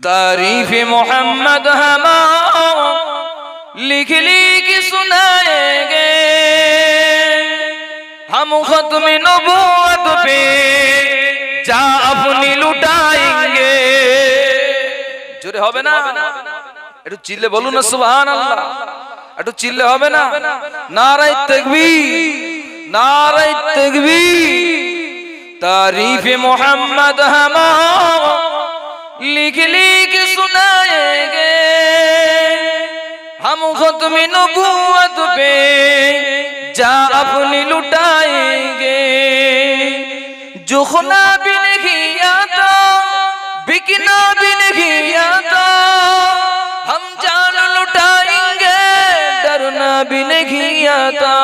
तारीफ मोहम्मद हम लिख लिख सुनाएंगे, हम खत्म नबूवत पे जा अपनी लुटाएंगे। जोरे होबे ना, একটু চিল্লে বলুন না সুবহানাল্লাহ, একটু চিল্লে হবে না? নারায়ে তাকবীর, নারায়ে তাকবীর। तारीफ मोहम्मद हम लिख लिख सुनाएंगे, हम खत्म नबूवत पे जा अपनी लुटाएंगे। जो खुला भी नहीं आता, बिकना भी नहीं आता, हम जान लुटाएंगे, डरना भी नहीं आता।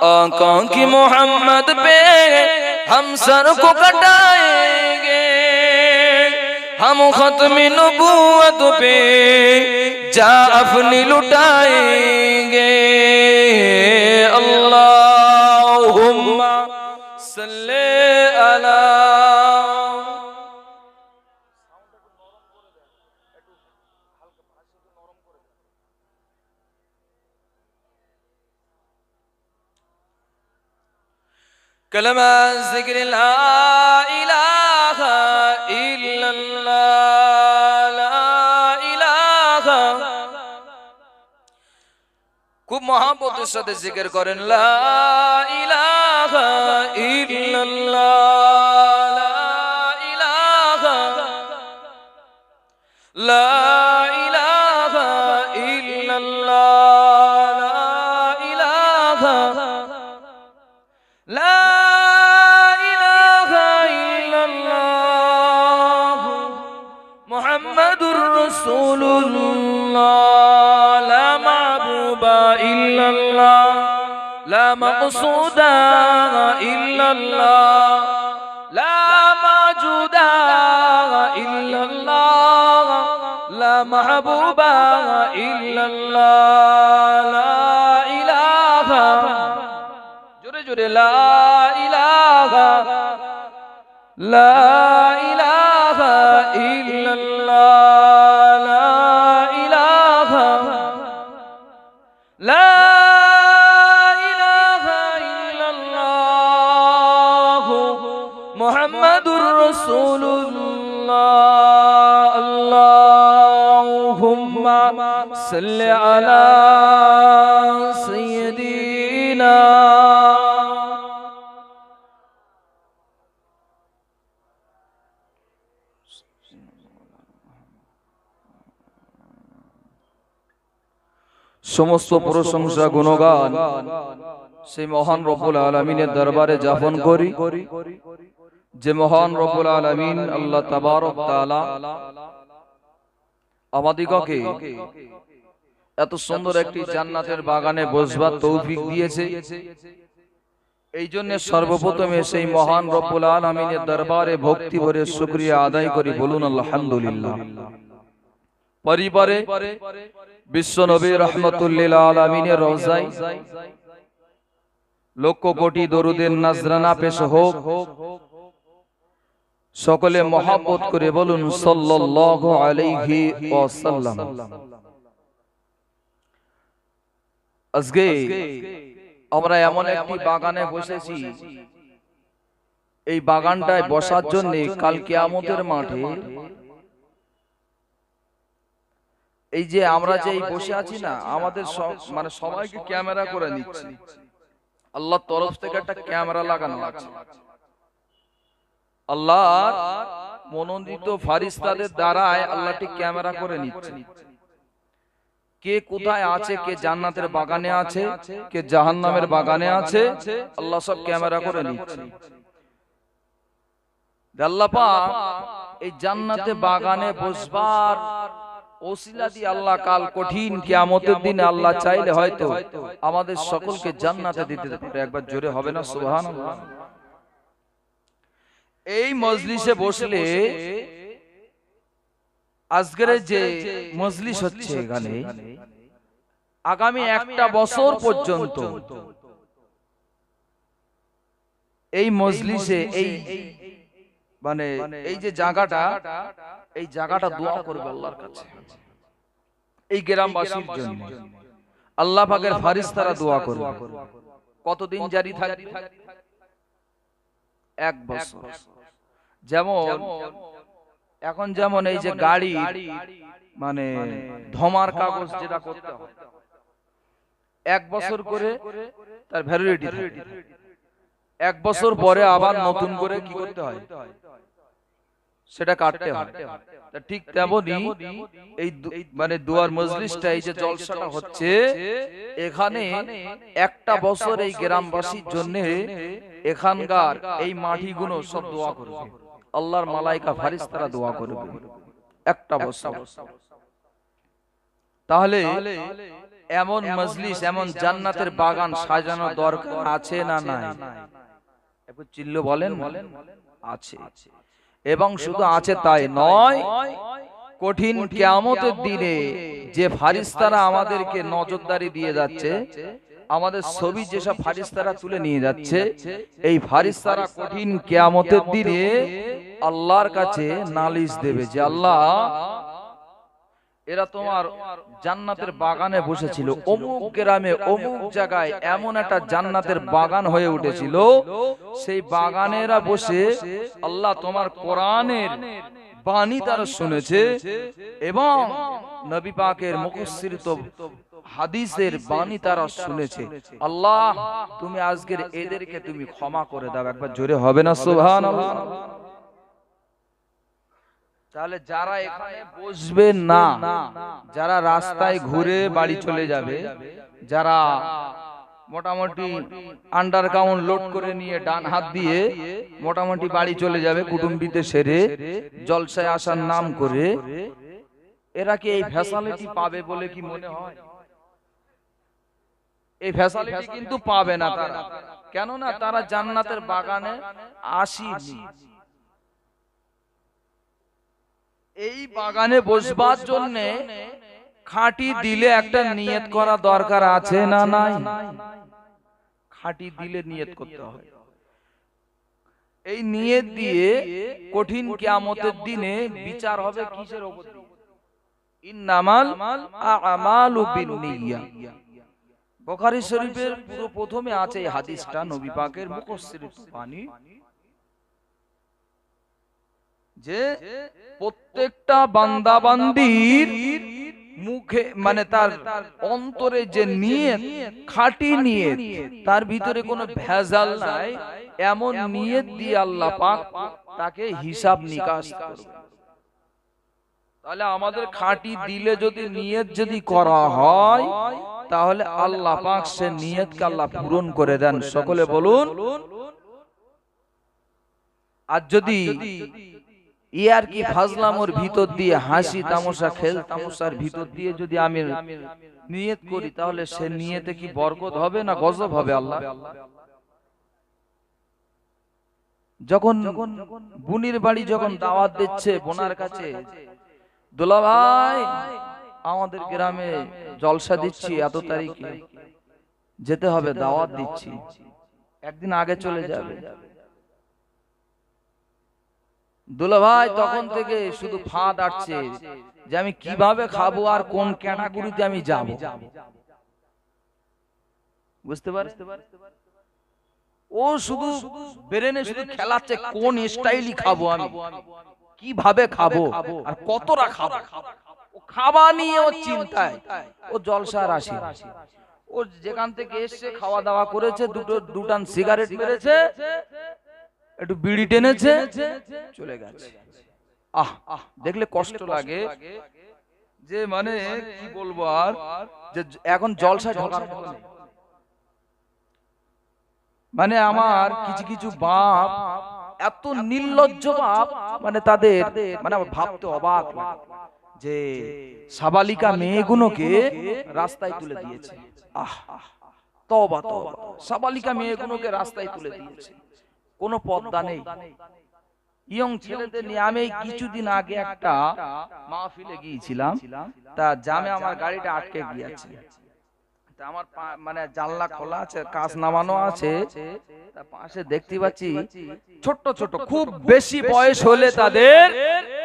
आका की मोहम्मद पे हम सर को कटाएंगे, हम खत्म नबूवत पे जा अपनी लुटाएंगे। अल्लाहुम्मा सल्ले अला। कलमा ज़िक्र ला इलाहा इल्लल्लाह, ला इलाहा। खूब मोहब्बतेर साथे जिक्र करें ला इलाहा इल्लल्लाह, ला इलाहा, ला इलाहा इल्लल्लाह, ला इलाहा, ला मुहम्मदुर रसूलुल्लाह, ला महबूबा इल्लल्लाह, ला मक़सूदा इल्लल्लाह, ला मौजूदा इल्लल्लाह, ला महबूबा इल्लल्लाह, ला इलाहा। जोरे जोरे ला इलाहा, ला इलाहा इल्लल्लाह, ला इलाहा, ला इलाहा इल्लल्लाह मुहम्मदुर रसूलुल्लाह। अल्लाहुम्मा सल्लि अला सय्यिदिना। সমস্ত প্রশংসা গুণগান সেই মহান রব্বুল আলামিনের দরবারে জ্ঞাপন করি, যে মহান রব্বুল আলামিন আল্লাহ তাবারক তাআলা আমাদিগকে এত সুন্দর একটি জান্নাতের বাগানে বসবার তৌফিক দিয়েছে। এই জন্য সর্বপ্রথমে সেই মহান রব্বুল আলামিনের দরবারে ভক্তি ভরে শুকরিয়া আদায় করি, বলুন আলহামদুলিল্লাহ। পরিবারে বিশ্ব নবী রহমতুল্লিল আলামিনের রওজায় লক্ষ কোটি দরুদের নাজরানা পেশ হোক। সকলে মহব্বত করে বলুন সাল্লাল্লাহু আলাইহি ওয়াসাল্লাম। আজকে আমরা এমন একটি বাগানে বসেছি, এই বাগানটায় বসার জন্য কাল কিয়ামতের মাঠে এই যে আমরা যে বসে আছি না, আমাদের মানে সবাইকে ক্যামেরা করে নিচ্ছে। আল্লাহর তরফ থেকে একটা ক্যামেরা লাগানো আছে। আল্লাহর মনোনীত ফারিস্তাদের দ্বারাই আল্লাহটি ক্যামেরা করে নিচ্ছে। কে কোথায় আছে, কে জান্নাতের বাগানে আছে, কে জাহান্নামের বাগানে আছে, আল্লাহ সব ক্যামেরা করে নিচ্ছে। আল্লাহ পাক এই জান্নাতে বাগানে বসবার ওসিলা দিয়ে আল্লাহ কাল কঠিন কিয়ামতের দিনে আল্লাহ চাইলে হয়তো আমাদের সকলকে জান্নাতে দিতে পারে। একবার জোরে হবে না সুবহানাল্লাহ। এই মজলিসে বসলে, আজকের যে মজলিস হচ্ছে এখানে, আগামী একটা বছর পর্যন্ত এই মজলিসে এই মানে এই যে জায়গাটা, এই জায়গাটা দোয়া করবে আল্লাহর কাছে, এই গ্রামবাসীর জন্য আল্লাহ পাকের ফারিস্তারা দোয়া করবে। কতদিন জারি থাকবে? 1 বছর। যেমন এখন যেমন এই যে গাড়ি মানে ধমার কাগজ যেটা করতে হয় 1 বছর করে তার ভ্যালিডিটি থাকে, 1 বছর পরে আবার নতুন করে কি করতে হয়, সেটা কাটতে হয়। ঠিক তেমনি এই মানে দুয়ার মজলিসটা, এই যে জলসাটা হচ্ছে এখানে 1টা বছর এই গ্রামবাসীর জন্য এখানকার এই মাটিগুলো সব দোয়া করবে, আল্লাহর মালাইকা ফারিস্তারা দোয়া করবে 1টা বছর। তাহলে এমন মজলিস, এমন জান্নাতের বাগান সাজানো দরকার আছে না নাই? একটু চিল্লো বলেন। আছে। এবং শুধু আছে তাই নয়, কঠিন কিয়ামতের দিনে যে ফারিস্তারা আমাদেরকে নজরদারি দিয়ে যাচ্ছে, আমাদের ছবি যেসব ফারিস্তারা তুলে নিয়ে যাচ্ছে, এই ফারিস্তারা কঠিন কিয়ামতের দিনে আল্লাহর কাছে নালিশ দেবে যে আল্লাহ, এরা তোমার জান্নাতের বাগানে বসেছিল, অমুক গ্রামে অমুক জায়গায় এমন একটা জান্নাতের বাগান হয়ে উঠেছিল, সেই বাগানে এরা বসে আল্লাহ তোমার কোরআনের বাণী তারা শুনেছে এবং নবী পাকের মুখস্থিত হাদিসের বাণী তারা শুনেছে। আল্লাহ তুমি আজকের এদেরকে তুমি ক্ষমা করে দাও। একবার জোরে হবে না সুবহানাল্লাহ? তাহলে যারা এখানে বসবে না, যারা রাস্তায় ঘুরে বাড়ি চলে যাবে, যারা মোটামুটি আন্ডারগ্রাউন্ড লোড করে নিয়ে ডান হাত দিয়ে মোটামুটি বাড়ি চলে যাবে কুটুম্বিতে সেরে জলসায় আসার নাম করে, এরা কি এই ফ্যাসিলিটি পাবে বলে কি মনে হয়? এই ফ্যাসিলিটি কিন্তু পাবে না তারা। কেননা তারা জান্নাতের বাগানে আসেনি। এই বাগানে বসবার জন্য খাঁটি দিলে একটা নিয়ত করা দরকার আছে না নাই? খাঁটি দিলে নিয়ত করতে হয়। এই নিয়ত দিয়ে কঠিন কিয়ামতের দিনে বিচার হবে কিসের উপর? ইন্নামাল আমালু বিন্নিয়াহ। বুখারী শরীফের পুরো প্রথমে আছে এই হাদিসটা, নবী পাকের মুখস্থিত বাণী, যে প্রত্যেকটা বান্দা বান্দির মুখে মানে তার অন্তরে যে নিয়ত, খাঁটি নিয়ত, তার ভিতরে কোনো ভেজাল নাই, এমন নিয়ত দিয়ে আল্লাহ পাক তাকে হিসাব নিকাশ করবে। তাহলে আমাদের খাঁটি দিলে যদি নিয়ত যদি করা হয়, তাহলে আল্লাহ পাক সে নিয়তকে আল্লাহ পূরণ করে দেন। সকলে বলুন। আর যদি ইয়ার কি ফাজলামোর ভিতর দিয়ে, হাসি তামাশা খেল তামাশার ভিতর দিয়ে যদি আমি নিয়ত করি, তাহলে সে নিয়তে কি বরকত হবে না গজব হবে? আল্লাহ যখন বুনির বাড়ি যখন দাওয়াত দিচ্ছে বোনার কাছে, দুলা ভাই আমাদের গ্রামে জলসা দিচ্ছি, এত তারিখে যেতে হবে, দাওয়াত দিচ্ছি, একদিন আগে চলে যাবে। দুলা ভাই তখন থেকে শুধু ফাঁদ আটছে যে আমি কিভাবে খাবো আর কোন ক্যাটাগরিতে আমি যাব। বুঝতে পারে? ও শুধু ব্রেনে শুধু খেলাচ্ছে কোন স্টাইলই খাবো আমি, কিভাবে খাবো আর কতটা খাবো, ও খাওয়া নিয়ে ও চিন্তায়, ও জলসার আসে। ও যেখান থেকে এসে খাওয়া দাওয়া করেছে, দুটান সিগারেট মেরেছে, একটু বিড়ি টেনেছে, চলে গেছে। দেখলে কষ্ট লাগে যে মানে কি বলবো আর, যে এখন জলসায় ঢোকার মতো নেই। মানে আমার কিছু কিছু বাপ এত নির্লজ্জ বাপ, মানে তাদের মানে ভাবতে অবাক লাগে যে সাবালিকা মেয়েগুলোকে রাস্তায় তুলে দিয়েছে। তওবা তওবা, সাবালিকা মেয়েগুলোকে রাস্তায় তুলে দিয়েছে, কোনো পর্দা নেই। ইয়ং ছেলেদের নিয়ে আমি কিছুদিন আগে একটা মাহফিলে গিয়েছিলাম, তা জামে আমার গাড়িটা আটকে গিয়েছে। আমার মানে জানলা খোলা আছে, কাঁচ নামানো আছে, তার পাশে দেখতে পাচ্ছি ছোট ছোট, খুব বেশি বয়স হলে তাদের,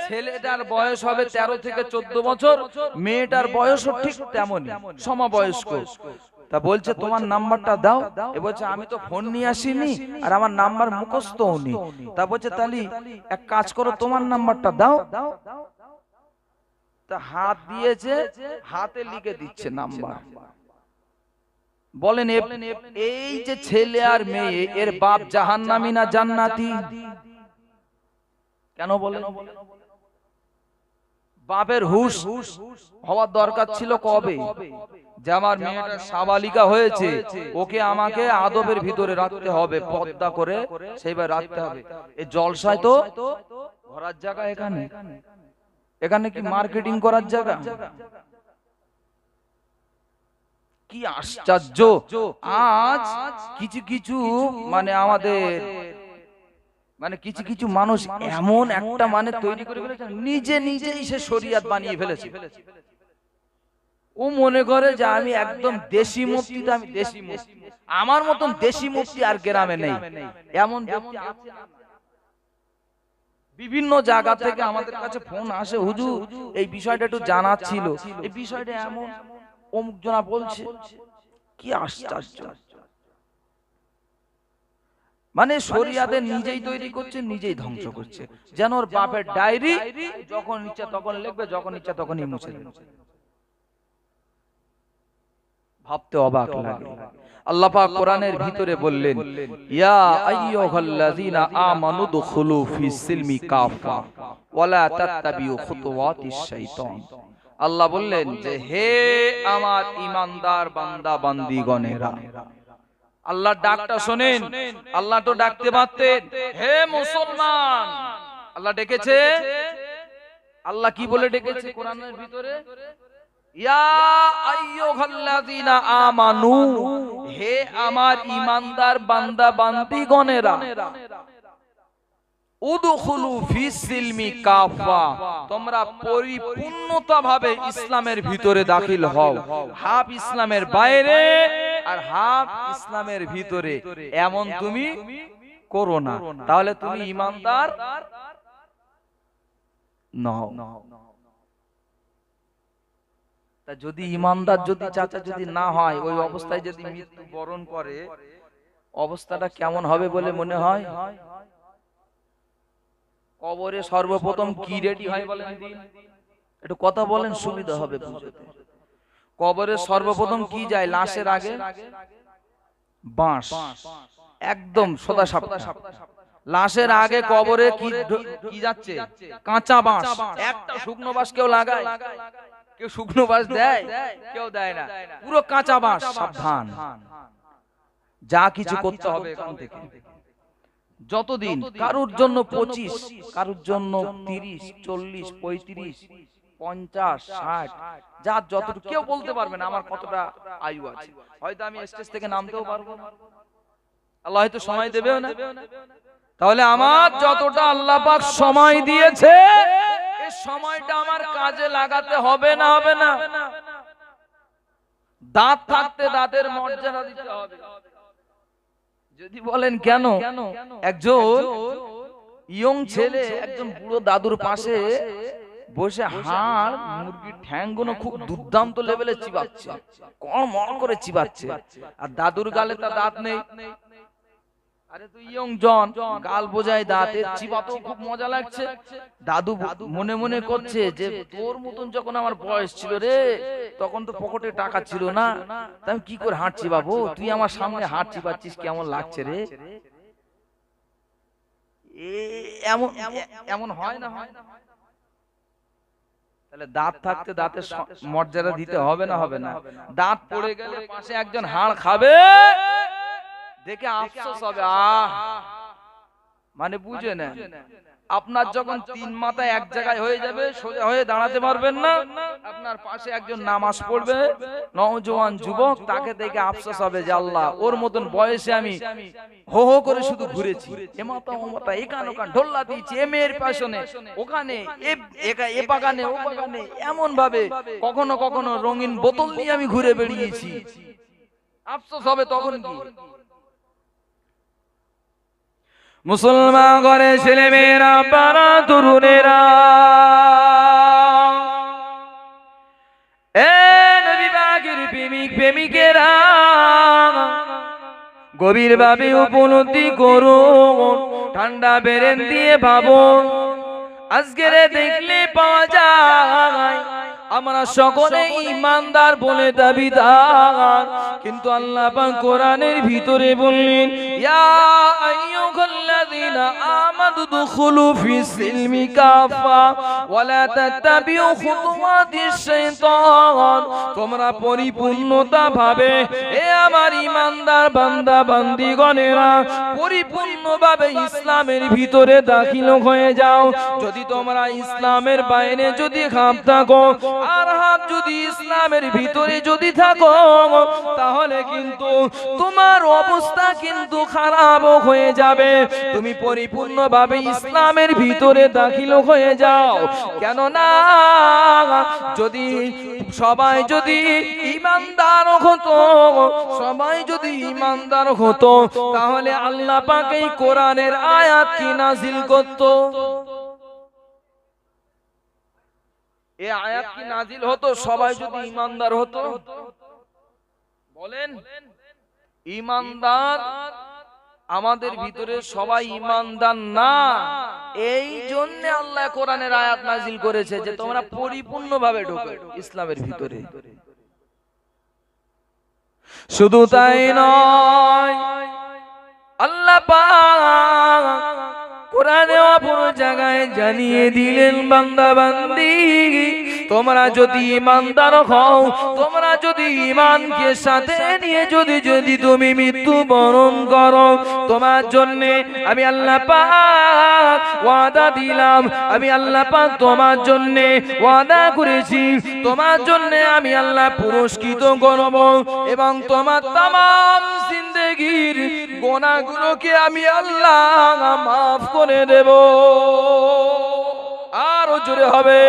ছেলেটার বয়স হবে 13 থেকে 14 বছর, মেয়েটার বয়সও ঠিক তেমনই সমবয়স্ক। তা বলছে তোমার নাম্বারটা দাও। এ বলছে আমি তো ফোন নিয়ে আসিনি আর আমার নাম্বার মুখস্থও নেই। তা বলছে তাহলে এক কাজ করো, তোমার নাম্বারটা দাও। তা হাত দিয়েছে, হাতে লিখে দিচ্ছে নাম্বার। বলেন এই যে ছেলে আর মেয়ে, এর বাপ জাহান্নামী না জান্নাতি? কেন বলেন? বাপের হুঁশ হওয়ার দরকার ছিল কবে? যে আমার মেয়েটা সাবালিকা হয়েছে, ওকে আমাকে আদবের ভিতরে রাখতে হবে, পর্দা করে সেইভাবে রাখতে হবে। এই জলসায় তো ঘোরার জায়গা, এখানে এখানে কি মার্কেটিং করার জায়গা? কি আশ্চর্য! আজ কিছু কিছু মানে আমাদের মানে কিছু কিছু মানুষ এমন একটা মানে তৈরি করে ফেলেছে, নিজে নিজেই সে শরিয়াত বানিয়ে ফেলেছে। ও মনে করে যে আমি একদম দেশি মুফতি, আমি দেশি মুফতি, আমার মতন দেশি মুফতি আর গ্রামে নেই। এমন বিভিন্ন জায়গা থেকে আমাদের কাছে ফোন আসে, হুজুর এই বিষয়টা একটু জানার ছিল, এই বিষয়টা এমন অমুক জনা বলছে। কি আশ্চর্য! মানে শরিয়াতে নিজেই তৈরি করছে, নিজেই ধ্বংস করছে, যেন ওর বাপের ডায়েরি যখন ইচ্ছা তখন লিখবে, যখন ইচ্ছা তখনই মুছে দেবে। ভাবতে অবাক লাগে। আল্লাহ পাক কোরআনের ভিতরে বললেন, ইয়া আইয়ুহাল্লাযীনা আমানু দুখুলু ফিস সিলমি কাফা ওয়ালা তাত্তাবিউ খুতুওয়াতিশ শাইতান। আল্লাহ বললেন যে হে আমার ঈমানদার বান্দা বান্দীগণেরা, আল্লাহর ডাকটা শোনেন। আল্লাহ তো ডাকতে পারতেন, হে মুসলমান। আল্লাহ ডেকেছে। আল্লাহ কি বলে ডেকেছে কোরআনের ভিতরে? ইয়া আইয়ুহাল্লাযীনা আমানু, হে আমার ঈমানদার বান্দা বান্দীগণেরা, উদখুলু ফিস সিলমি কাফা, তোমরা পরিপূর্ণতাভাবে ইসলামের ভিতরে দাখিল হও। হাফ ইসলামের বাইরে আর হাফ ইসলামের ভিতরে এমন তুমি করো না, তাহলে তুমি ঈমানদার নও। তা যদি ঈমানদার যদি চাচা যদি না হয়, ওই অবস্থায় যদি মৃত্যু বরণ করে, অবস্থাটা কেমন হবে বলে মনে হয়? কবরে সর্বপ্রথম কি রেডি হয় বলেন? একটু কথা বলেন, সুবিধা হবে বুঝতে। কবরে সর্বপ্রথম কি যায় লাশের আগে? বাঁশ, একদম সোজা সাপটা। লাশের আগে কবরে কি যাচ্ছে? কাঁচা বাঁশ। একটা শুকনো বাঁশ কেউ লাগায়? কেউ শুকনো বাঁশ দেয়? কেউ দেয় না, পুরো কাঁচা বাঁশ। সাবধান, যা কিছু করতে হবে এখান থেকে। যতদিন কারুর জন্য 25, কারুর জন্য 30, 40, 35, 50, 60, যার যতটুকু, কেউ বলতে পারবে না আমার কতটা আয়ু আছে। হয়তো আমি স্টেজ থেকে নামতেও পারবো না, আল্লাহ হয়তো সময় দেবেও না। তাহলে আমার যতটা আল্লাহ পাক সময় দিয়েছে, এই সময়টা আমার কাজে লাগাতে হবে না? হবে না? দাঁত থাকতে দাঁতের মর্যাদা দিতে হবে। যদি বলেন কেন? একজন ইয়ং ছেলে একজন বুড়ো দাদুর পাশে বসে হাড় মুরগির ঠ্যাংগুলো খুব দুর্দান্ত লেভেলে চিবাচ্ছে, কড়মড় করে চিবাচ্ছে, আর দাদুর গালে তার দাঁত নেই। আরে তুই ইয়ং জন, গাল বোঝায় দাঁতের চিবাতেও খুব মজা লাগছে। দাদু মনে মনে করছে যে তোর মতন যখন আমার বয়স ছিল রে, তখন তো পকেটে টাকা ছিল না, তাই কি করে হাঁট চিবাবো, তুই আমার সামনে হাঁট চিবাচ্ছিস, কেমন লাগছে রে? এমন এমন হয় না? হয় না? তাহলে দাঁত থাকতে দাঁতের মর্যাদা দিতে হবে না? হবে না? দাঁত পড়ে গেলে পাশে একজন হাড় খাবে, দেখে আফসোস হবে। মানে বুঝে না, আপনার যখন 3 মাথা এক জায়গায় হয়ে যাবে, সোজা হয়ে দাঁড়াতে পারবেন না, আপনার পাশে একজন নামাজ পড়বে, নওজোয়ান যুবক, তাকে দেখে আফসোস হবে যে আল্লাহ, ওর মতন বয়সে আমি হো হো করে শুধু ঘুরেছি, এ মাথা ও মাথা, এখান ওখান ঢোল্লা দিয়েছি, এ মেয়ের পেছনে ওখানে, এ বাগানে ও বাগানে, এমন ভাবে কখনো কখনো রঙিন বোতল নিয়ে আমি ঘুরে বেরিয়েছি। আফসোস হবে তখন কি? মুসলমান ঘরে ছেলে মেয়েরা, পাড়া তরুণেরা, এ নবী পাকের প্রেমিক প্রেমিকেরা, গভীর ভাবে উপলব্ধি করুন, ঠান্ডা বেরেন দিয়ে ভাবুন। আজকের দেখলে পাওয়া যায় আমরা সকলে ঈমানদার বলে দাবিদার, কিন্তু আল্লাহ পাক কোরআনের ভিতরে বললেন, ইয়া আইয়ুহাল্লাযীনা আমানু দুখুলু ফিস সিলমি কাফা ওয়া লা তাত্তাবিউ খুতুওয়াতিশ শাইতান। তোমরা পরিপূর্ণতা ভাবে, এ আমার ঈমানদার বান্দা বান্দীগণেরা, পরিপূর্ণভাবে ইসলামের ভিতরে দাখিল হয়ে যাও। যদি তোমরা ইসলামের বাইরে যদি হাত থাকো, আর হাত যদি ইসলামের ভিতরে যদি থাকো, তাহলে কিন্তু তোমার অবস্থা কিন্তু খারাপ হয়ে যাবে। তুমি পরিপূর্ণভাবে ইসলামের ভিতরে দাখিল হয়ে যাও। কেননা যদি সবাই যদি ঈমানদার হতো, সবাই যদি ঈমানদার হতো, তাহলে আল্লাহ পাক এই কোরআনের আয়াত কি নাজিল করত? এই আয়াত কি নাজিল হতো সবাই যদি ঈমানদার হতো? বলেন, ঈমানদার আমাদের ভিতরে সবাই ঈমানদার না, এই জন্য আল্লাহ কোরআনের আয়াত নাজিল করেছে যে তোমরা পরিপূর্ণভাবে ঢোকো ইসলামের ভিতরে। শুধু তাই নয়, আল্লাহ পাক কোরআনে অপর জায়গায় জানিয়ে দিলেন, বান্দা বান্দি, তোমরা যদি ঈমানদার হও, তোমরা যদি ঈমানকে সাথে নিয়ে যদি তুমি মৃত্যু বরণ করো, তোমার জন্য আমি আল্লাহ পাক ওয়াদা দিলাম, আমি আল্লাহ পাক তোমার জন্য ওয়াদা করেছি, তোমার জন্য আমি আল্লাহ পুরস্কৃত করব এবং তোমার তামাম জিন্দেগীর গুনাহগুলোকে আমি আল্লাহ মাফ করে দেব। আরো জোরে হবে,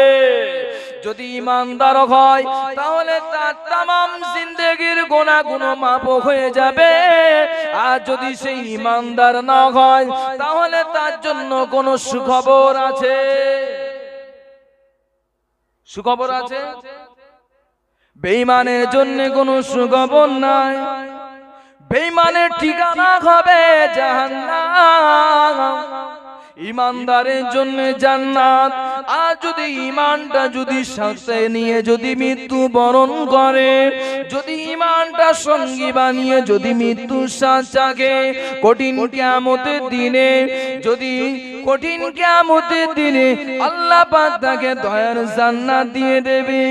যদি ঈমানদার হয় তাহলে তার তামাম জিন্দেগীর গুনাহগুলো মাফ হয়ে যাবে, আর যদি সেই ঈমানদার না হয় তাহলে তার জন্য কোনো সুখবর আছে? সুখবর আছে? বেঈমানের জন্য কোনো সুখবর নাই। বেঈমানের ঠিকানা হবে জাহান্নাম, ঈমানদারের জন্য জান্নাত। আর যদি ঈমানটা যদি সাথে নিয়ে যদি মৃত্যু বরণ করে, যদি ঈমানটা সঙ্গী বানিয়ে যদি মৃত্যুর স্বাদ জাগে, কঠিন কিয়ামতের দিনে, যদি কঠিন কিয়ামতের দিনে আল্লাহ পাক তাকে দয়ার জান্নাত দিয়ে দেবে।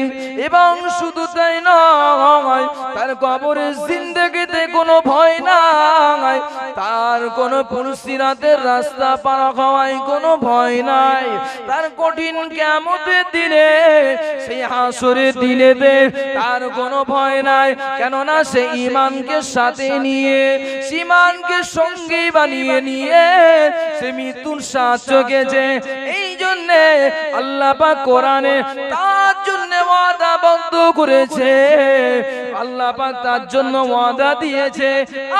এবং শুধু তাই নয়, তার কবরের জিন্দেগিতে কোনো ভয় নাই, তার কোনো পুলসিরাতের রাস্তা পার হওয়ায় কোনো ভয় নাই, তার কঠিন কিয়ামতের দিনে, সেই হাসরের দিনেতে তার কোনো ভয় নাই। কেননা সে ঈমানকে সাথে নিয়ে, ঈমানকে সঙ্গী বানিয়ে নিয়ে সে মৃত্যুর স্বাদ চখেছে। এই জন্যে আল্লাহ পাক কোরআনে তার জন্য ওয়াদা বন্ধ করেছে, আল্লাহ পাক তার জন্য ওয়াদা দিয়েছে,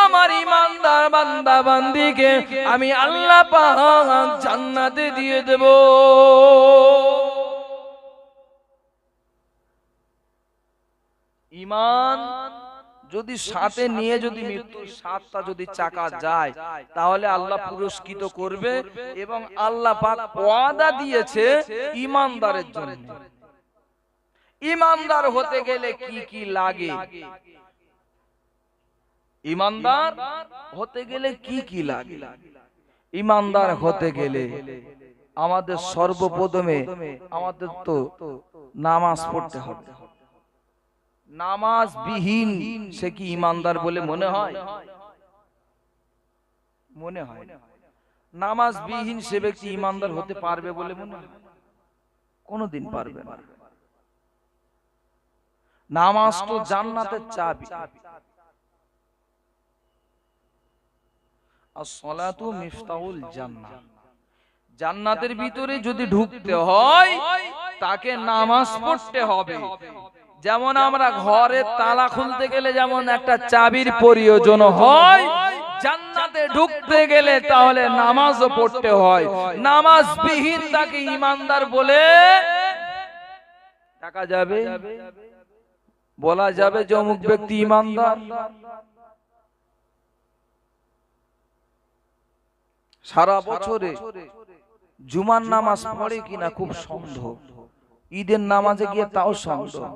আমার ঈমানদার বান্দা বান্দিকে আমি আল্লাহ পাক জান্নাতে দিয়ে দেব। ঈমান যদি সাথে নিয়ে যদি মৃত্যুর স্বাদটা যদি চাকা যায়, তাহলে আল্লাহ পুরস্কৃত করবে। এবং আল্লাহ পাক ওয়াদা দিয়েছে ঈমানদারের জন্য। ঈমানদার হতে গেলে কি কি লাগে? ঈমানদার হতে গেলে কি কি লাগে? ঈমানদার হতে গেলে আমাদের সর্বপ্রথমে আমাদের তো নামাজ পড়তে হবে। নামাজ বিহীন সে কি ঈমানদার বলে মনে হয়? মনে হয় না। নামাজ বিহীন সে ব্যক্তি ঈমানদার হতে পারবে বলে মনে হয়? কোনোদিন পারবে না। নামাজ তো জান্নাতের চাবি। as-salatu মিফতাহুল জান্নাহ। জান্নাতের ভিতরে যদি ঢুকতে হয় তাকে নামাজ পড়তে হবে। যেমন আমরা ঘরের তালা খুলতে গেলে যেমন একটা চাবির প্রয়োজন হয়, জান্নাতে ঢুকতে গেলে তাহলে নামাজও পড়তে হয়। নামাজ বিহীন তাকে ঈমানদার বলে ডাকা যাবে? বলা যাবে যে অমুক ব্যক্তি ঈমানদার? সারা বছরে জুমার নামাজ পড়ে কিনা খুব সন্দেহ, ঈদের নামাজে গিয়ে তাও সন্দেহ।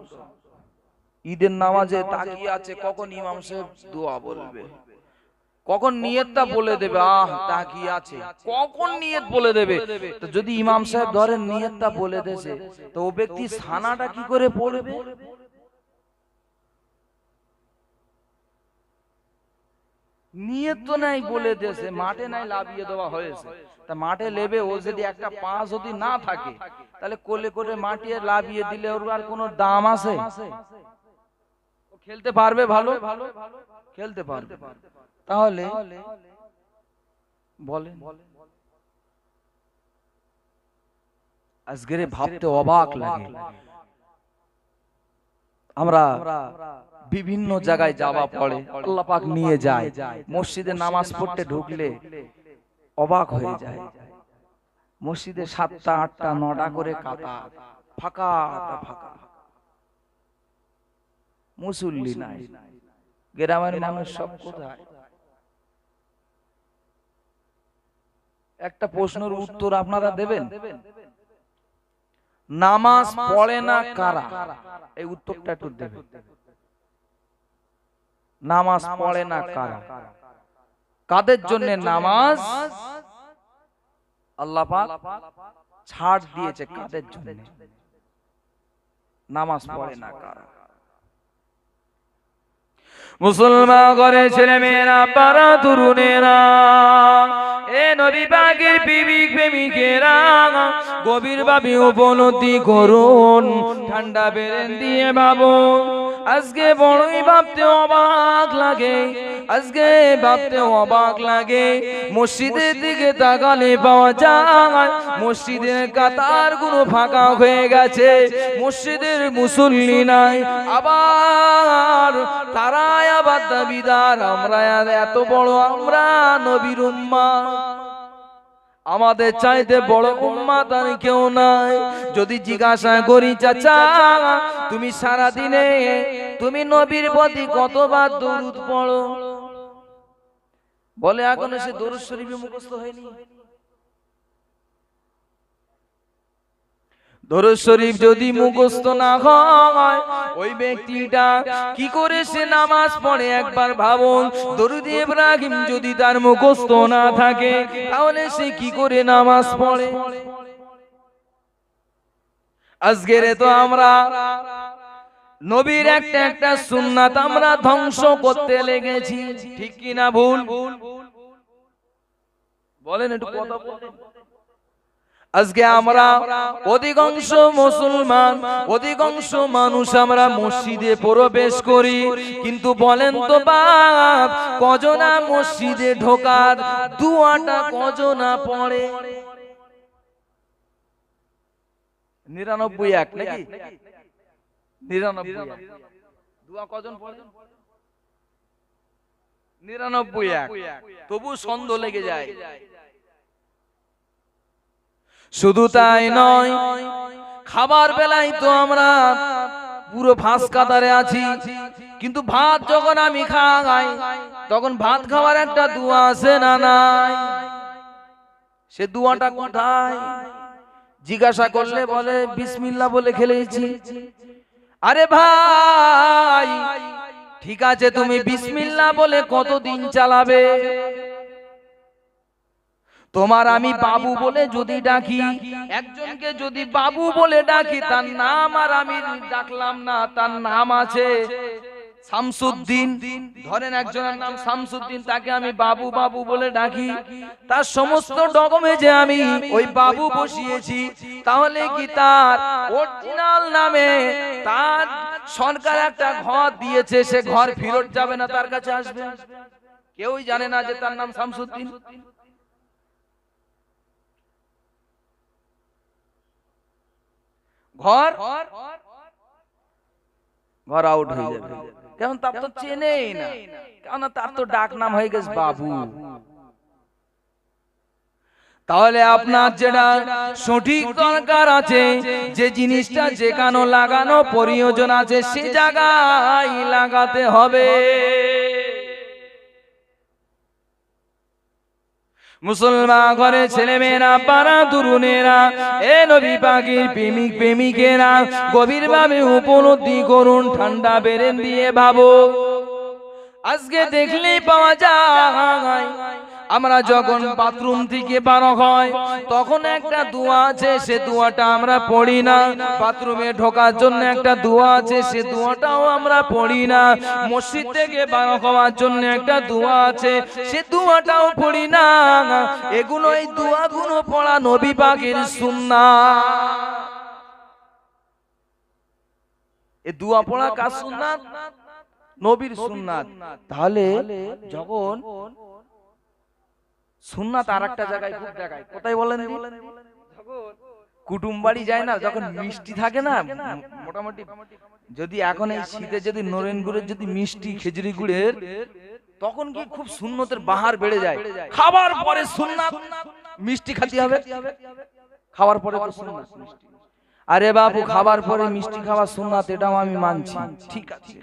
ঈদের নামাজে তাকিয়ে আছে কখন ইমাম সাহেব দোয়া বলবে, কখন নিয়তটা বলে দেবে। তাকিয়ে আছে কখন নিয়ত বলে দেবে। তো যদি ইমাম সাহেব ধরেন নিয়তটা বলে দেছে, তো ও ব্যক্তি সানাটা কি করে পড়বে? নিয়ত তো নাই বলে দেছে, মাঠে নাই লাভিয়ে দেওয়া হয়েছে, তা মাঠে লেবে ও যদি একটা পা যদি না থাকে, তাহলে কোলে করে মাটিয়ে লাভিয়ে দিলে ওর আর কোনো দাম আছে? খেলতে পারবে? ভালো খেলতে পারবে। তাহলে বলেন, আজকের ভাবতে অবাক লাগে। আমরা বিভিন্ন জায়গায় যাওয়া পড়ে, আল্লাহ পাক নিয়ে যায়, মসজিদে নামাজ পড়তে ঢুকলে অবাক হয়ে যায়। মসজিদে 7টা 8টা 9টা করে কাতা, ফাঁকা ফাঁকা, মুসল্লি নাই। গ্রামের মানুষ সব কোথায়? একটা প্রশ্নের উত্তর আপনারা দেবেন, নামাজ পড়ে না কারা? এই উত্তরটা একটু দেবেন। নামাজ পড়ে না কারা? কাদের জন্য নামাজ আল্লাহ পাক ছাড় দিয়েছে? কাদের জন্য নামাজ পড়ে না কারা? মুসলমান ঘরে ছেলে মেয়েরা, পাড়া তরুণেরা, এ নবী পাকের প্রেমিক প্রেমিকেরা, গভীর ভাবে উপলব্ধি করুন, ঠান্ডা বেরেন দিয়ে ভাবুন। আজকে বড়ই ভাবতে অবাক লাগে, আজকে ভাবতে অবাক লাগে। মসজিদের দিকে তাকালে পাওয়া যায় মসজিদের কাতার গুলো ফাঁকা হয়ে গেছে, মসজিদের মুসল্লি নাই। আবার তারাই আবার দাবিদার আমরা এত বড়, আমরা নবীর উম্মাহ, আমাদের চাইতে বড় উম্মাত আর কেউ নাই। যদি জিজ্ঞাসা করি, চাচা তুমি সারা দিনে তুমি নবীর প্রতি কতবার দরুদ পড়ো? বলে এখনো সে দরুদ শরীফ মুখস্থ হয়নি। দরুদ শরীফ যদি মুখস্থ না হয়, ওই ব্যক্তিটা কি করে সে নামাজ পড়ে একবার ভাবুন। দরুদ ইব্রাহিম যদি তার মুখস্থ না থাকে, তাহলে সে কি করে নামাজ পড়ে? আজকের তো আমরা নবীর একটা একটা সুন্নাত আমরা ধ্বংস করতে লেগেছি, ঠিক কি না ভুল? বলেন একটু কথা বলেন। আজকে আমরা অধিকাংশ মুসলমান, অধিকাংশ মানুষ আমরা মসজিদে প্রবেশ করি, কিন্তু বলেন তো বাপ, কজনা মসজিদে ঢোকার দুয়াটা কজনা পড়ে? 99 নাকি 99 দুয়া কজন পড়ে? 99। তবু সন্দেহ লেগে যায়। শুধু তাই নয়, খাবার বেলায় তো আমরা পুরো ফাঁস কাতারে আছি, কিন্তু ভাত যখন আমি খাই, তখন ভাত খাওয়ার একটা দুয়া আছে না নাই? সে দুয়াটা কোথায়? জিজ্ঞাসা করলে বলে বিসমিল্লাহ বলে খেলেছি। আরে ভাই, ঠিক আছে, তুমি বিসমিল্লাহ বলে কতদিন চালাবে? তোমার আমি বাবু বলে যদি ডাকি, একজনকে যদি বাবু বলে ডাকি, তার নাম আর আমি ডাকলাম না, তার নাম আছে শামসুদ্দিন। ধরেন একজনের নাম শামসুদ্দিন, তাকে আমি বাবু বাবু বলে ডাকি, তার সমস্ত ডকুমেন্টে আমি ওই বাবু বসিয়েছি, তাহলে কি তার অরিজিনাল নামে তার সরকার একটা ঘর দিয়েছে, সে ঘর ফেরত যাবে না, তার কাছে আসবে? কেউই জানে না যে তার নাম শামসুদ্দিন। ঘর ঘর আউট হয়ে যাবে, কারণ তার তো চেনেই না, কারণ তার তো ডাক নাম হয়ে গেছে বাবু। তাহলে আপনার যেটা সঠিক দরকার আছে, যে জিনিসটা যেখানে লাগানো প্রয়োজন আছে সে জায়গায় লাগাতে হবে। মুসলমান ঘরে ছেলে মেয়েরা, পাড়া তরুণেরা, এ নবী পাকের প্রেমিক প্রেমিকেরা গভীর ভাবে উপলব্ধি করুন, ঠান্ডা বেরেন দিয়ে ভাবো। আজকে দেখলেই পাওয়া যায়, আমরা যখন বাথরুম থেকে বার হয় তখন একটা দোয়া আছে, সে দোয়াটা আমরা পড়ি না। বাথরুমে ঢোকার জন্য একটা দোয়া আছে, সে দোয়াটাও আমরা পড়ি না। মসজিদ থেকে বার হওয়ার জন্য একটা দোয়া আছে, সে দোয়াটাও পড়ি না। এগুলো, এই দোয়াগুলো পড়া নবী পাকের সুন্নাত। এই দোয়া পড়া কার সুন্নাত? নবীর সুন্নাত। তাহলে যখন সুন্নাত আর একটা জায়গায় খুব দেখায়, কোথায় বলেন? কুটুম বাড়ি যায় না, যখন মিষ্টি থাকে না, মোটামুটি যদি এখন এই শীতে যদি নরেন গুড়ের যদি মিষ্টি খেজুরি গুড়ের, তখন কি খুব সুন্নতের বাহার বেড়ে যায়। খাবার পরে সুন্নাত, মিষ্টি খেতে হবে, খাবার পরে তো সুন্নাত মিষ্টি। আরে বাবু, খাবার পরে মিষ্টি খাওয়া সুন্নাত, এটাও আমি মানছি, ঠিক আছে।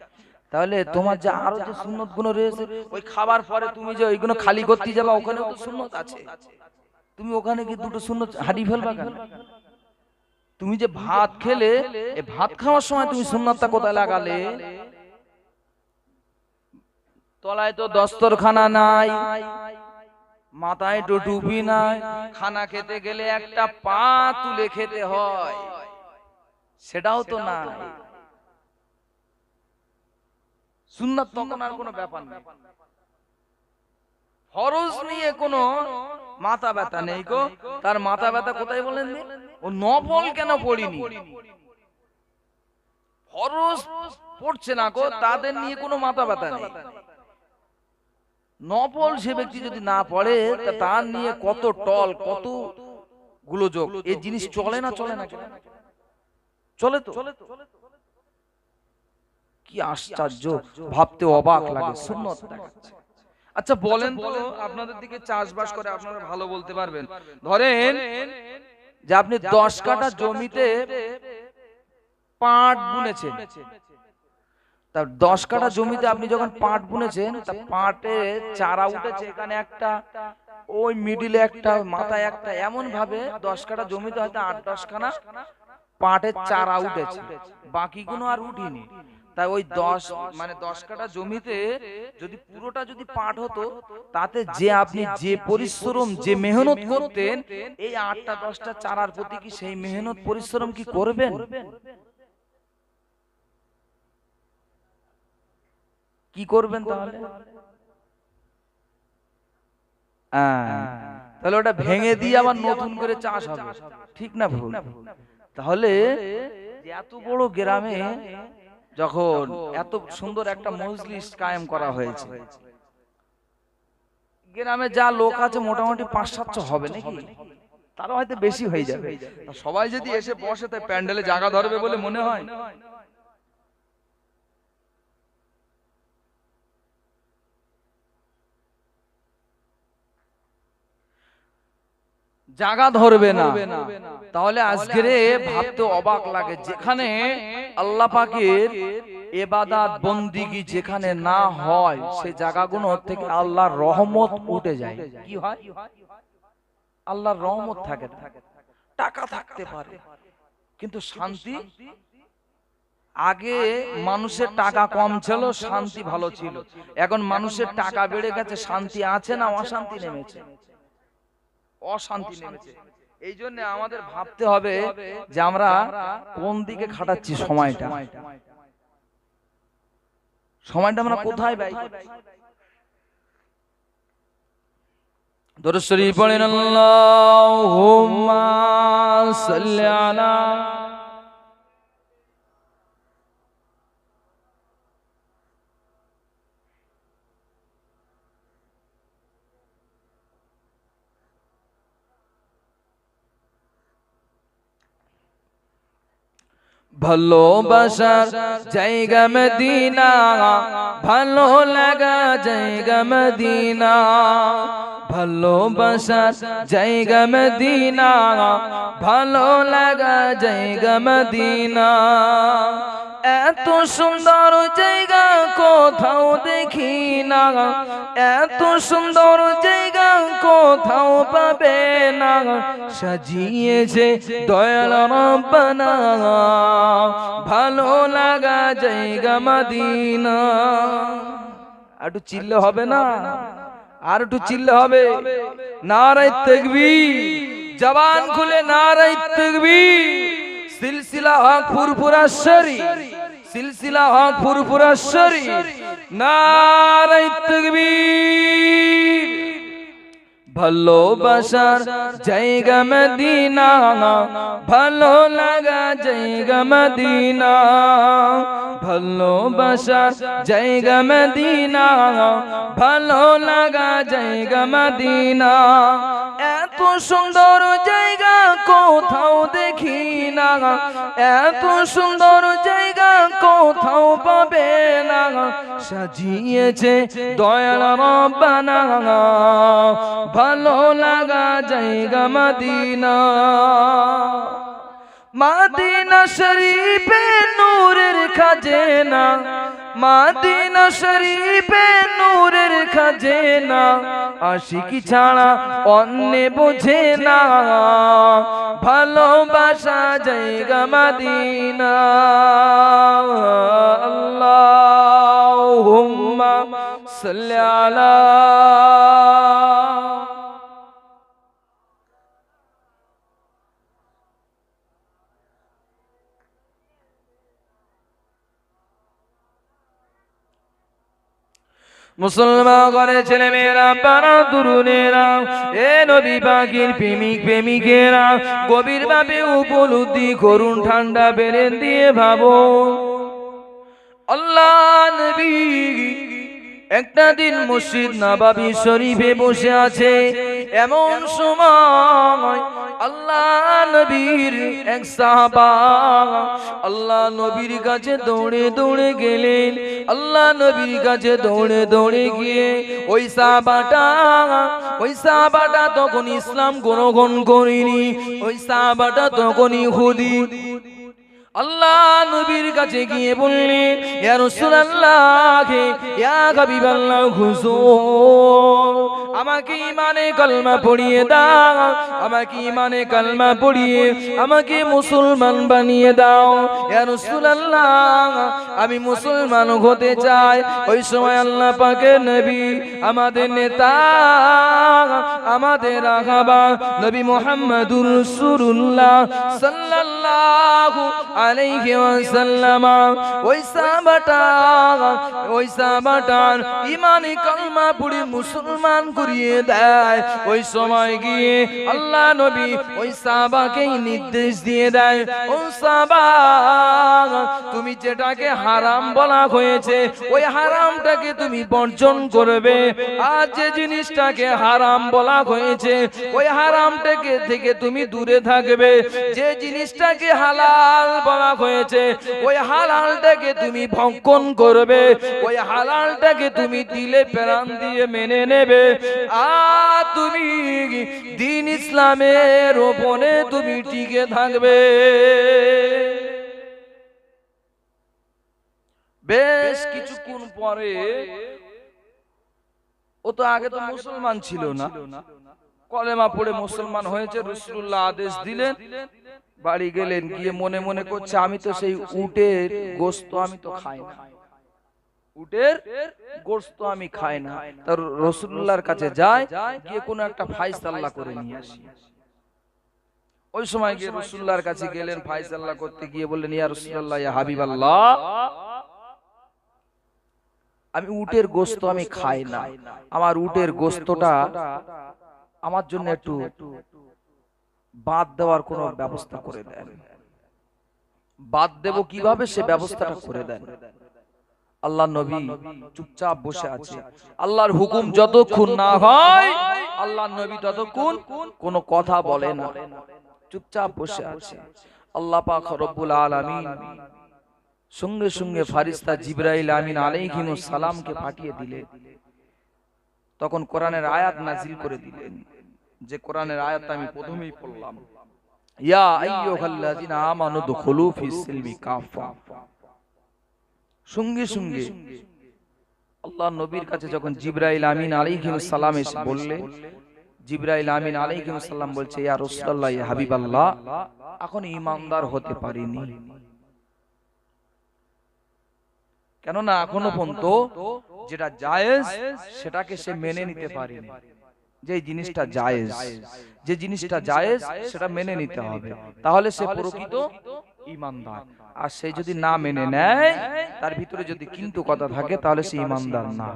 তাহলে তোমার যে আরো যে সুন্নত গুলো রয়েছে, ওই খাবার পরে তুমি যে ওইগুলো খালি করতে যাবা, ওখানেও তো সুন্নত আছে। তুমি ওখানে কি দুটো সুন্নত হারিয়ে ফেলবা কেন? তুমি যে ভাত খেলে, এই ভাত খাওয়ার সময় তুমি সুন্নতটা কোথায় লাগালে? তলায় তো দস্তরখানা নাই, মাথায় তো টুপি নাই, খানা খেতে গেলে একটা পা তুলে খেতে হয়, সেটাও তো নাই। সুন্নাত তখন আর কোনো ব্যাপার নেই। ফরজ নিয়ে কোনো মাথা ব্যথা নেই গো। তার মাথা ব্যথা কোথায় বলেন? ও নফল কেন পড়িনি, ফরজ পড়ছে না গো, তাদের নিয়ে কোনো মাথা ব্যথা নেই। নফল সে ব্যক্তি যদি না পড়ে, তার নিয়ে কত টল, কত গোলযোগ। এই জিনিস চলে না, চলে না, চলে তো। কি আশ্চর্য, ভাবতে অবাক লাগে। সুন্নত দেখাচ্ছে। আচ্ছা বলেন তো, আপনাদের দিকে চাষবাস করে, আপনারা ভালো বলতে পারবেন। ধরেন যে আপনি 10 কাঠা জমিতে পাট বুনেছেন, তা 10 কাঠা জমিতে আপনি যখন পাট বুনেছেন, তা পাটে চারা উঠেছে, এখানে একটা, ওই মিডিলে একটা, মাথায় একটা, এমন ভাবে 10 কাঠা জমিতে হয়তো 8-10 খানা পাটের চারা উঠেছে, বাকিগুলো আর উঠিনি। তাই ওই 10 কাঠা জমিতে যদি পুরোটা যদি পাট হতো, তাতে যে আপনি যে পরিশ্রম, যে মেহনত করতেন, এই 8টা-10টা চারার প্রতি কি সেই মেহনত পরিশ্রম কি করবেন? কি করবেন তাহলে? তাহলে ওটা ভেঙে দিয়ে আবার নতুন করে চাষ হবে, ঠিক না ভুল? তাহলে এত বড় গ্রামে যখন এত সুন্দর একটা মজলিস কায়েম করা হয়েছে, গ্রামে যা লোক আছে মোটামুটি 500-700 হবে নাকি, তারও হয়তো বেশি হয়ে যাবে। সবাই যদি এসে বসে, তাই প্যান্ডেলে জায়গা ধরবে বলে মনে হয়? জায়গা ধরবে না। তাহলে আজকের ভাবতে অবাক লাগে, যেখানে আল্লাহ পাকের ইবাদত বন্দিগি যেখানে না হয়, সেই জায়গাগুলো থেকে আল্লাহর রহমত উঠে যায়। কি হয়? আল্লাহর রহমত থাকে না। টাকা থাকতে পারে কিন্তু শান্তি, আগে মানুষের টাকা কম ছিল, শান্তি ভালো ছিল। এখন মানুষের টাকা বেড়ে গেছে, শান্তি আছে না অশান্তি নেমেছে? অশান্তি নেমেছে। এই জন্য আমাদের ভাবতে হবে যে আমরা কোন দিকে খাটাচ্ছি সময়টা, সময়টা আমরা কোথায় ব্যয় করছি। দরুদ শরীফ পড়েন, আল্লাহুম্মা সাল্লি আলা। ভালোবাসার জায়গা মদিনা, ভালো লাগা জায়গা মদিনা, ভালোবাসার জায়গা মদিনা, ভালো লাগা জায়গা মদিনা। এত সুন্দর জায়গা কোথাও দেখি না, এত সুন্দর জায়গা কোথাও পাবে না, সাজিয়েছে দয়াল রব্বানা, ভালো লাগা জায়গা মদিনা। একটু চিল্লে হবে না? আর একটু চিল্লে হবে। নারায়ে তাকবীর, জবান খুলে নারায়ে তাকবীর। সিলসিলা হক ফুরফুরা শরীফ, সিলসিলা হক ফুরফুরা শরীফ, নারায়ে তাকবীর। ভালোবাসার জায়গা মদিনা, ভালো লাগা জায়গা মদিনা, ভালোবাসার জায়গা মদিনা, ভালো লাগা জায়গা মদিনা। এত সুন্দর জায়গা কোথাও দেখি না, এত সুন্দর জায়গা কোথাও পাবে না, সাজিয়েছে দয়াল রব্বানা, ভালো লাগা জায়গা মদিনা। মদিনা শরীফে নূরের খাজনা, মদিনা শরীফে নূরের খাজনা, আশিকি ছাড়া অন্য বোঝে না, ভালোবাসা জায়গা মদিনা। আল্লাহুম্মা সাল্লি আলা মুসলমান ঘরে ছেলে মেয়েরা, পাড়া তরুণেরা, এ নবী পাখির প্রেমিক প্রেমিকেরা, গভীর ভাবে উপলব্ধি করুন, ঠান্ডা বেড়ে দিয়ে ভাবো। আল্লাহ নবী একটা দিন মসজিদ নববী শরীফে বসে আছে। এমন সময় আল্লাহ নবীর এক সাহাবা আল্লাহ নবীর কাছে দৌড়ে দৌড়ে গেলেন। আল্লাহ নবীর কাছে দৌড়ে দৌড়ে গিয়ে ওই সাহাবাটা তখন ইসলাম গ্রহণ করেনি, ওই সাহাবাটা তখন ইহুদি। আল্লাহ নবীর কাছে গিয়ে বললেন, ইয়া রাসূলুল্লাহ, ইয়া হাবিবাল্লাহ, হুজুর আমাকে ইমানে কালমা পড়িয়ে দাও, আমাকে ইমানে কালমা পড়িয়ে আমাকে মুসলমান বানিয়ে দাও। ইয়া রাসূলুল্লাহ, আমি মুসলমান হতে চাই। ওই সময় আল্লাহ পাকের নবী, আমাদের নেতা, আমাদের রাহাবা নবী মুহাম্মদুর রাসূলুল্লাহ সাল্লাল্লাহু আলাইহি ওয়াসাল্লাম ওই সাহাবাটার ইমানি কালমা পড়ে মুসলমান করিয়ে দেয়। ওই সময় গিয়ে আল্লাহ নবী ওই সাহাবাকে নির্দেশ দিয়ে দেয়, ও সাহাবা, তুমি যেটাকে হারাম বলা হয়েছে ওই হারামটাকে তুমি বর্জন করবে, আর যে জিনিসটাকে হারাম বলা হয়েছে ওই হারামটাকে থেকে তুমি দূরে থাকবে। যে জিনিসটাকে হালাল বলা হয়েছে ওই হালালটাকে তুমি ভক্ষণ করবে, ওই হালালটাকে তুমি দিলে প্রাণ দিয়ে মেনে নেবে, আর তুমি দ্বীন ইসলামের ওপরে তুমি টিকে থাকবে। বেশ কিছুক্ষণ পরে, ও তো আগে তো মুসলমান ছিল না, কলেমা পড়ে মুসলমান হয়েছে। রাসূলুল্লাহ আদেশ দিলেন, বাড়ি গেলেন, গিয়ে মনে মনে করছে, আমি তো সেই উটের গোশত আমি তো খাই না, উটের গোশত আমি খাই না। তার রাসূলুল্লাহর কাছে যায়, গিয়ে কোনো একটা ফায়সালা করে নিয়ে আসি। ওই সময় গিয়ে রাসূলুল্লাহর কাছে গেলেন, ফায়সালা করতে গিয়ে বললেন, ইয়া রাসূলুল্লাহ, ইয়া হাবিবাল্লাহ, আমি উটের গোশত আমি খাই না, আমার উটের গোশতটা আমার জন্য একটু বাদ দেওয়ার কোনো ব্যবস্থা করে দেন। বাদ দেব কিভাবে, সে ব্যবস্থাটা করে দেন। আল্লাহ নবী চুপচাপ বসে আছে। আল্লাহর হুকুম যতক্ষণ না হয় আল্লাহ নবী ততক্ষণ কোনো কথা বলে না, চুপচাপ বসে আছে। আল্লাহ পাক রব্বুল আলামিন সঙ্গে সঙ্গে ফারিস্তা জিবরাইল আমিন আলাইহিমুস সালামকে পাঠিয়ে দিলেন। তখন কোরআনের আয়াত নাজিল করে দিলেন, যে কোরআনের আয়াত আমি প্রথমেই পড়লাম, ইয়া আইয়ুহাল্লাযিনা আমানু দুখুলু ফিস সিলমি কাফা। সঙ্গে সঙ্গে আল্লাহ নবীর কাছে যখন জিবরাইল আমিন আলাইহিমুস সালাম এসে বললেন, জিবরাইল আমিন আলাইহিমুস সালাম বলছে, ইয়া রাসূলুল্লাহ, ইয়া হাবিবাল্লাহ, এখন ঈমানদার হতে পারিনি, কেননা এখনো পর্যন্ত যেটা জায়েজ সেটাকে সে মেনে নিতে পারেনি। যে জিনিসটা জায়েজ, যে জিনিসটা জায়েজ সেটা মেনে নিতে হবে, তাহলে সে প্রকৃত ঈমানদার। আর সে যদি না মেনে নেয়, তার ভিতরে যদি কিন্তু কথা থাকে, তাহলে সে ঈমানদার না।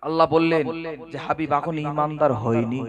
আল্লাহ বললেন যে হাবিব এখন ঈমানদার হয়নি,